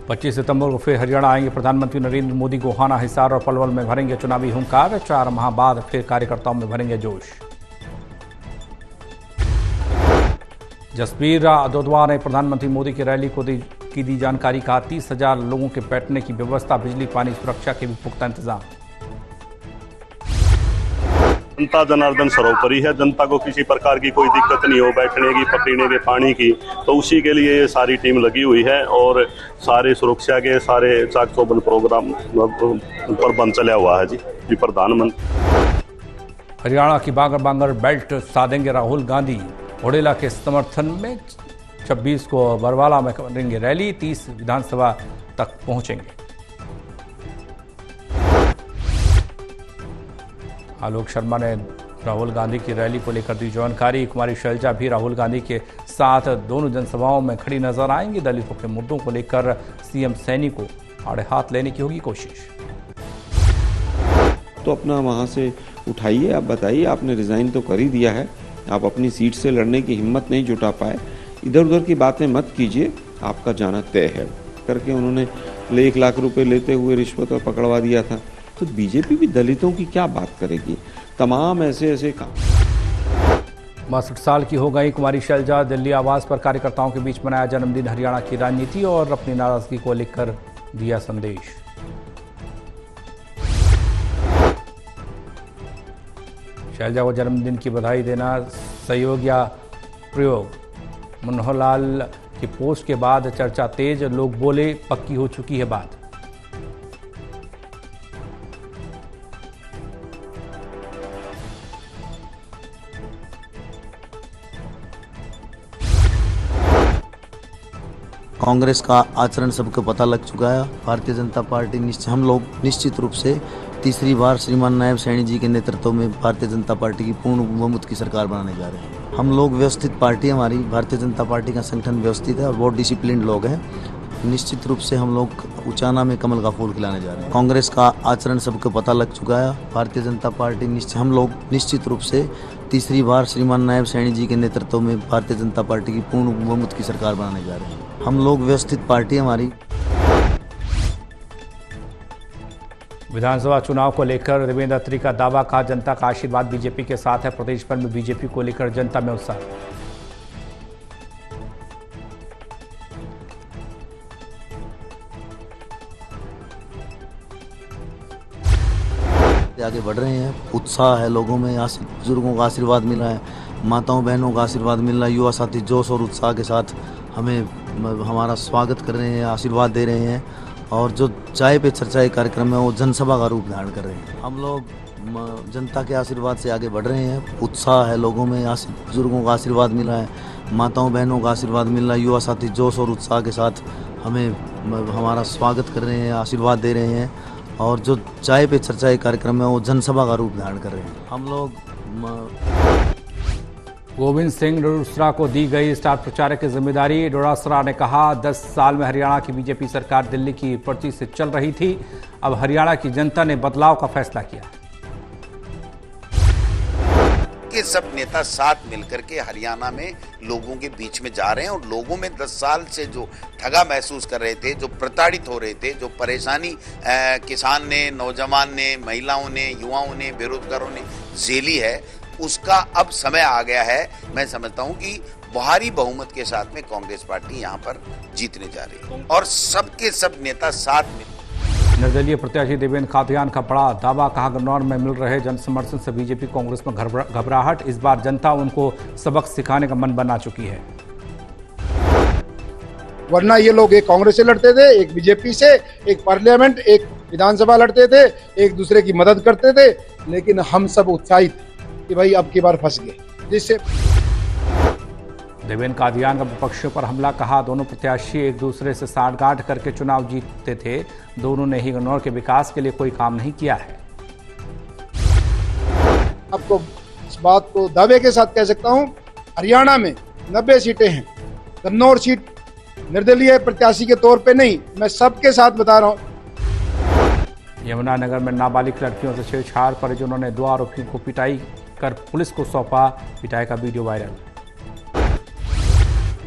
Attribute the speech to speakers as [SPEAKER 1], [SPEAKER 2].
[SPEAKER 1] 25 सितंबर को फिर हरियाणा आएंगे प्रधानमंत्री नरेंद्र मोदी। गोहाना, हिसार और पलवल में भरेंगे चुनावी हुंकार। 4 माह बाद फिर कार्यकर्ताओं में भरेंगे जोश। जसबीर दोदवा ने प्रधानमंत्री मोदी की रैली को दी जानकारी। कहा 30,000 लोगों के बैठने की व्यवस्था, बिजली पानी सुरक्षा के भी पुख्ता इंतजाम।
[SPEAKER 2] जनता जनार्दन सर्वोपरि है। जनता को किसी प्रकार की कोई दिक्कत नहीं हो बैठने की, पीने के पानी की, तो उसी के लिए ये सारी टीम लगी हुई है और सारे सुरक्षा के सारे चाक चौबंद प्रोग्राम पर बंद चला हुआ है। जी प्रधानमंत्री
[SPEAKER 1] हरियाणा की बांगर बेल्ट साधेंगे राहुल गांधी। ओडेला के समर्थन में 26 को बरवाला में करेंगे रैली। 30 विधानसभा तक पहुंचेंगे। आलोक शर्मा ने राहुल गांधी की रैली को लेकर दी जानकारी। कुमारी शैलजा भी राहुल गांधी के साथ दोनों जनसभाओं में खड़ी नजर आएंगी। दलितों के मुद्दों को लेकर सीएम सैनी को आड़े हाथ लेने की होगी कोशिश।
[SPEAKER 3] तो अपना वहां से उठाइए, आप बताइए, आपने रिजाइन तो कर ही दिया है, आप अपनी सीट से लड़ने की हिम्मत नहीं जुटा पाए, इधर उधर की बातें मत कीजिए, आपका जाना तय है करके उन्होंने 1 लाख रुपए लेते हुए रिश्वत और पकड़वा दिया था। तो बीजेपी भी दलितों की क्या बात करेगी? तमाम ऐसे काम।
[SPEAKER 1] 62 साल की हो गई कुमारी शैलजा। दिल्ली आवास पर कार्यकर्ताओं के बीच मनाया जन्मदिन। हरियाणा की राजनीति और अपनी नाराजगी को लेकर दिया संदेश। शैलजा को जन्मदिन की बधाई देना सहयोग या प्रयोग। मनोहर लाल की पोस्ट के बाद चर्चा तेज। लोग बोले पक्की हो चुकी है बात।
[SPEAKER 4] कांग्रेस का आचरण सबको पता लग चुका है। भारतीय जनता पार्टी हम लोग निश्चित रूप से तीसरी बार श्रीमान नायब सैनी जी के नेतृत्व में भारतीय जनता पार्टी की पूर्ण बहुमत की सरकार बनाने जा रहे हैं। हम लोग व्यवस्थित पार्टी, हमारी भारतीय जनता पार्टी का संगठन व्यवस्थित है और बहुत डिसिप्लिन लोग हैं। निश्चित रूप से हम लोग उचाना में कमल का फूल खिलाने जा रहे हैं। कांग्रेस का आचरण सबको पता लग चुका है। भारतीय जनता पार्टी हम लोग निश्चित रूप से तीसरी बार श्रीमान नायब सैनी जी के नेतृत्व में भारतीय जनता पार्टी की पूर्ण बहुमत की सरकार बनाने जा रहे हैं। हम लोग व्यवस्थित पार्टी, हमारी।
[SPEAKER 1] विधानसभा चुनाव को लेकर देवेंद्र अत्री का दावा। कहा जनता का आशीर्वाद बीजेपी के साथ है। प्रदेश भर में बीजेपी को लेकर जनता में उत्साह।
[SPEAKER 4] आगे बढ़ रहे हैं, उत्साह है लोगों में, बुजुर्गों का आशीर्वाद मिल रहा है, माताओं बहनों का आशीर्वाद मिल रहा है। युवा साथी जोश और उत्साह के साथ हमारा स्वागत कर रहे हैं, आशीर्वाद दे रहे हैं। और जो चाय पे चर्चा एक कार्यक्रम है वो जनसभा का रूप धारण कर रहे हैं। हम लोग जनता के आशीर्वाद से आगे बढ़ रहे हैं, उत्साह है लोगों में, बुजुर्गों का आशीर्वाद मिल रहा है, माताओं बहनों का आशीर्वाद मिल रहा है। युवा साथी जोश और उत्साह के साथ हमारा स्वागत कर रहे हैं, आशीर्वाद दे रहे हैं। और जो चाय पे चर्चा एक कार्यक्रम है वो जनसभा का रूप धारण कर रहे हैं। हम लोग
[SPEAKER 1] गोविंद सिंह डोडासरा को दी गई स्टार प्रचारक की जिम्मेदारी। डोडासरा ने कहा 10 साल में हरियाणा की बीजेपी सरकार दिल्ली की पर्ची से चल रही थी। अब हरियाणा की जनता ने बदलाव का फैसला किया।
[SPEAKER 5] के सब नेता साथ मिलकर के हरियाणा में लोगों के बीच में जा रहे हैं और लोगों में 10 साल से जो ठगा महसूस कर रहे थे, जो प्रताड़ित हो रहे थे, जो परेशानी किसान ने, नौजवान ने, महिलाओं ने, युवाओं ने, बेरोजगारों ने झेली है, उसका अब समय आ गया है। मैं समझता हूं कि भारी बहुमत के साथ में कांग्रेस पार्टी यहां पर जीतने जा रही है और सबके सब नेता साथ में।
[SPEAKER 1] निर्दलीय प्रत्याशी देवेंद्र कादियान का बड़ा दावा। कहा गन्नौर में मिल रहे जन समर्थन से बीजेपी कांग्रेस में घबराहट। इस बार जनता उनको सबक सिखाने का मन बना चुकी है।
[SPEAKER 6] वरना ये लोग एक कांग्रेस से लड़ते थे, एक बीजेपी से, एक पार्लियामेंट, एक विधानसभा लड़ते थे, एक दूसरे की मदद करते थे। लेकिन हम सब उत्साहित कि भाई अब की बार फंस गए, जिससे
[SPEAKER 1] देवेंद्र कादियान का विपक्षियों पर हमला। कहा दोनों प्रत्याशी एक दूसरे से साठगांठ करके चुनाव जीतते थे। दोनों ने ही गन्नौर के विकास के लिए कोई काम नहीं किया है।
[SPEAKER 6] आपको इस बात को दावे के साथ कह सकता हूं, हरियाणा में 90 सीटें हैं। गन्नौर सीट निर्दलीय प्रत्याशी के तौर पे नहीं, मैं सबके साथ बता रहा हूं।
[SPEAKER 1] यमुनानगर में नाबालिग लड़कियों से छेड़छाड़ पर जिन्होंने 2 आरोपियों को पिटाई कर पुलिस को सौंपा। पिटाई का वीडियो वायरल।